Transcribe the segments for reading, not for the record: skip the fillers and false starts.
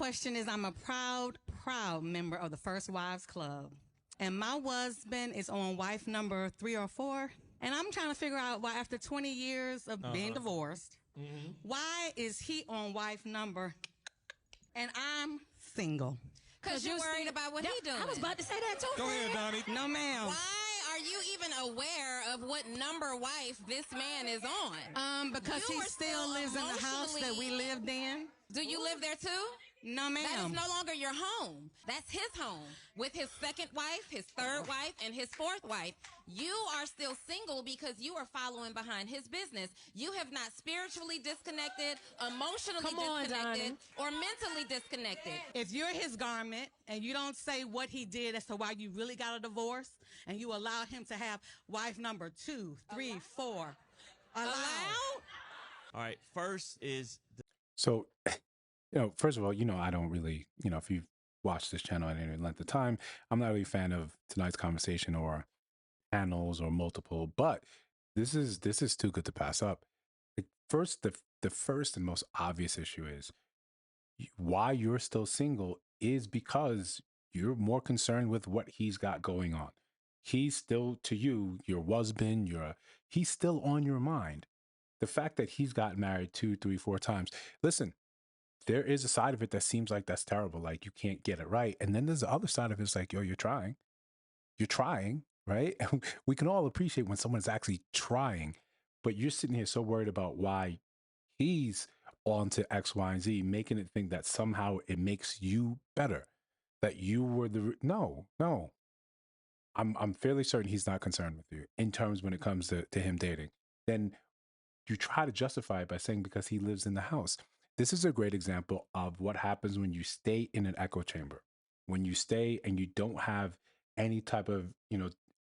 question is, I'm a proud member of the First Wives Club. And my husband is on wife number 3 or 4. And I'm trying to figure out why, after 20 years of being divorced, why is he on wife number and I'm single? Because you're worried about what he's doing. I was about to say that too. Go ahead, Donnie. No, ma'am. Why are you even aware of what number wife this man is on? Because he still lives in the house that we lived in. Do you live there too? No, ma'am. That is no longer your home. That's his home. With his second wife, his third wife, and his fourth wife. You are still single because you are following behind his business. You have not spiritually disconnected, emotionally disconnected, or mentally disconnected. If you're his garment and you don't say what he did as to why you really got a divorce, and you allow him to have wife number 2, 3, 4. Allow? All right, first is... So, first of all, I don't really, if you've watched this channel at any length of time, I'm not really a fan of tonight's conversation or panels or multiple, but this is too good to pass up. The first and most obvious issue is why you're still single is because you're more concerned with what he's got going on. He's still, to you, your husband, he's still on your mind. The fact that he's gotten married 2, 3, 4 times. Listen, there is a side of it that seems like that's terrible. Like you can't get it right. And then there's the other side of it. It's like, yo, you're trying, right? We can all appreciate when someone's actually trying, but you're sitting here so worried about why he's on to X, Y, and Z, making it think that somehow it makes you better, that you were no. I'm fairly certain he's not concerned with you in terms when it comes to him dating. Then you try to justify it by saying because he lives in the house. This is a great example of what happens when you stay in an echo chamber, when you stay and you don't have any type of,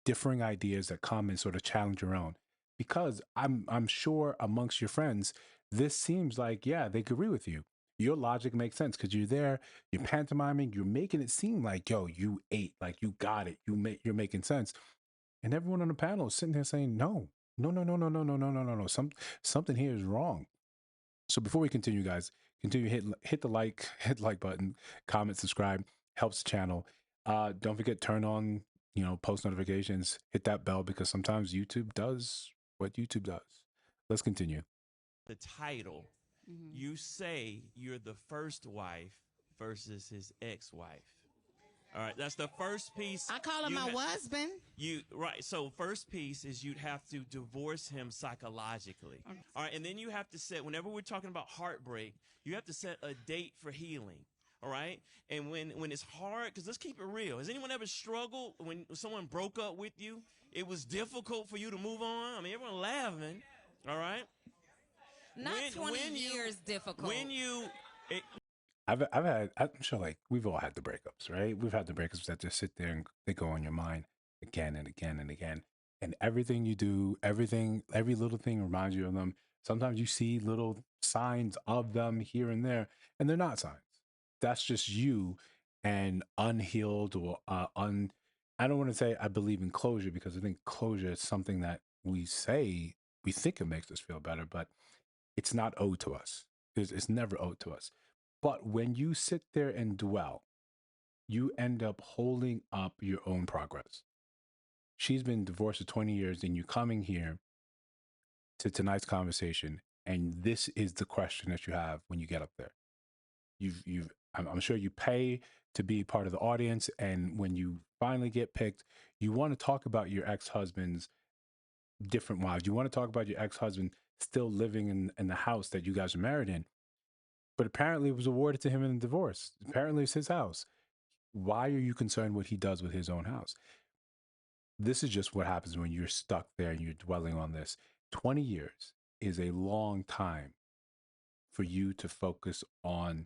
differing ideas that come and sort of challenge your own. Because I'm sure amongst your friends, this seems like, yeah, they agree with you. Your logic makes sense because you're there, you're pantomiming, you're making it seem like, yo, you ate, like you got it, you're making sense. And everyone on the panel is sitting there saying, no. Something here is wrong. So before we continue, guys, hit the like button, comment, subscribe, helps the channel. Don't forget, turn on, post notifications, hit that bell because sometimes YouTube does what YouTube does. Let's continue. The title, you say you're the first wife versus his ex-wife. All right, that's the first piece. I call him my husband. Right. So first piece is you'd have to divorce him psychologically. Okay. All right, and then you have to set, whenever we're talking about heartbreak, you have to set a date for healing. All right, and when it's hard, because let's keep it real. Has anyone ever struggled when someone broke up with you? It was difficult for you to move on. I mean, everyone laughing. All right. Not 20 years difficult. I'm sure like we've all had the breakups, right? We've had the breakups that just sit there and they go on your mind again and again and again. And everything you do, every little thing reminds you of them. Sometimes you see little signs of them here and there, and they're not signs. That's just you and unhealed or I don't want to say I believe in closure because I think closure is something that we think it makes us feel better, but it's not owed to us. It's never owed to us. But when you sit there and dwell, you end up holding up your own progress. She's been divorced for 20 years and you're coming here to tonight's conversation. And this is the question that you have when you get up there. I'm sure you pay to be part of the audience. And when you finally get picked, you want to talk about your ex-husband's different wives. You want to talk about your ex-husband still living in the house that you guys are married in. But apparently it was awarded to him in a divorce. Apparently it's his house. Why are you concerned what he does with his own house? This is just what happens when you're stuck there and you're dwelling on this. 20 years is a long time for you to focus on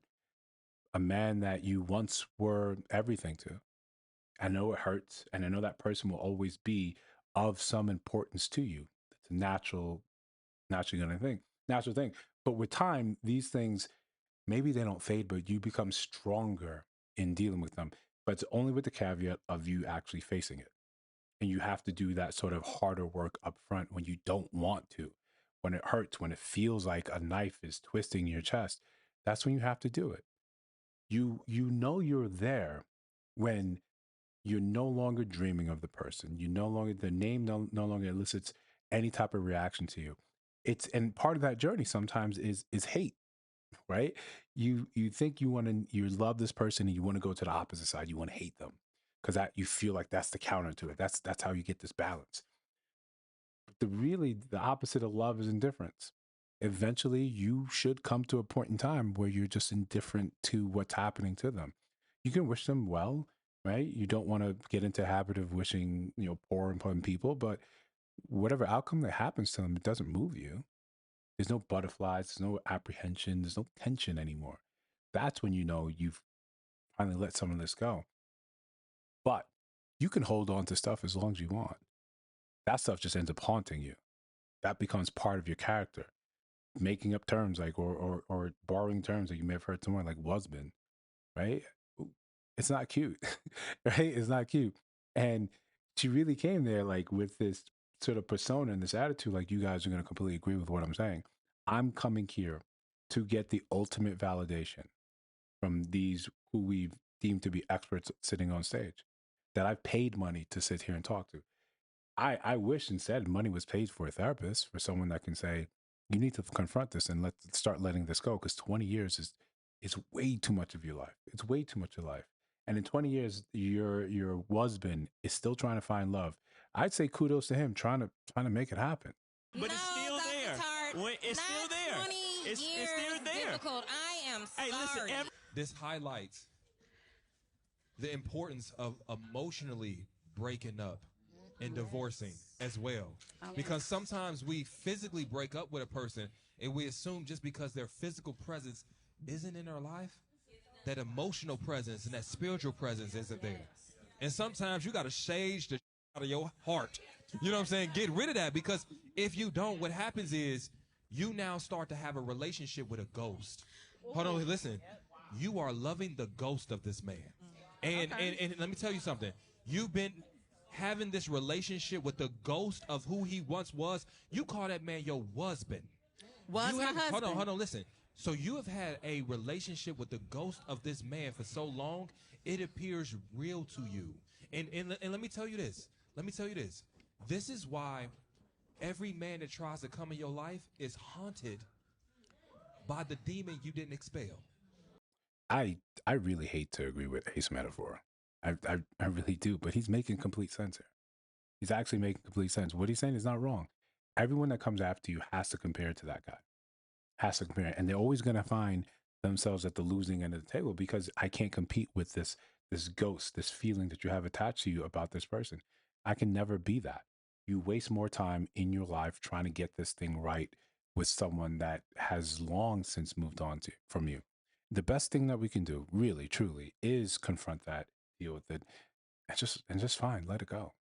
a man that you once were everything to. I know it hurts, and I know that person will always be of some importance to you. It's a natural thing. But with time, these things, maybe they don't fade, but you become stronger in dealing with them. But it's only with the caveat of you actually facing it. And you have to do that sort of harder work up front when you don't want to, when it hurts, when it feels like a knife is twisting your chest. That's when you have to do it. You know you're there when you're no longer dreaming of the person. You no longer the name no longer elicits any type of reaction to you. It's and part of that journey sometimes is hate, right? You think you love this person and you want to go to the opposite side. You want to hate them because that you feel like that's the counter to it. That's how you get this balance. But the opposite of love is indifference. Eventually, you should come to a point in time where you're just indifferent to what's happening to them. You can wish them well, right? You don't want to get into a habit of wishing, poor upon people, but whatever outcome that happens to them, it doesn't move you. There's no butterflies, there's no apprehension, there's no tension anymore. That's when you know you've finally let some of this go. But you can hold on to stuff as long as you want. That stuff just ends up haunting you. That becomes part of your character. Making up terms like or borrowing terms that you may have heard somewhere like wasbin, right? It's not cute, right? It's not cute. And she really came there like with this sort of persona and this attitude, like you guys are going to completely agree with what I'm saying. I'm coming here to get the ultimate validation from these who we've deemed to be experts sitting on stage that I've paid money to sit here and talk to. I wish instead money was paid for a therapist, for someone that can say, you need to confront this and start letting this go, because 20 years is way too much of your life. It's way too much of life. And in 20 years, your husband is still trying to find love. I'd say kudos to him trying to make it happen. But it's still Dr. there. Tart, It's still there. 20 It's years still there. difficult. I am sorry. Hey, listen, This highlights the importance of emotionally breaking up and divorcing as well. Because sometimes we physically break up with a person and we assume just because their physical presence isn't in our life, that emotional presence and that spiritual presence isn't there. And sometimes you got to sage the out of your heart. You know what I'm saying? Get rid of that, because if you don't, what happens is you now start to have a relationship with a ghost. Hold on, listen. You are loving the ghost of this man. And let me tell you something. You've been having this relationship with the ghost of who he once was. You call that man your husband. Was my husband. Hold on, listen. So you have had a relationship with the ghost of this man for so long, it appears real to you. And let me tell you this. This is why every man that tries to come in your life is haunted by the demon you didn't expel. I really hate to agree with Ace Metaphor. I really do, but he's making complete sense here. He's actually making complete sense. What he's saying is not wrong. Everyone that comes after you has to compare to that guy. Has to compare. And they're always going to find themselves at the losing end of the table, because I can't compete with this ghost, this feeling that you have attached to you about this person. I can never be that. You waste more time in your life trying to get this thing right with someone that has long since moved on from you. The best thing that we can do, really, truly, is confront that, deal with it, and just fine, let it go.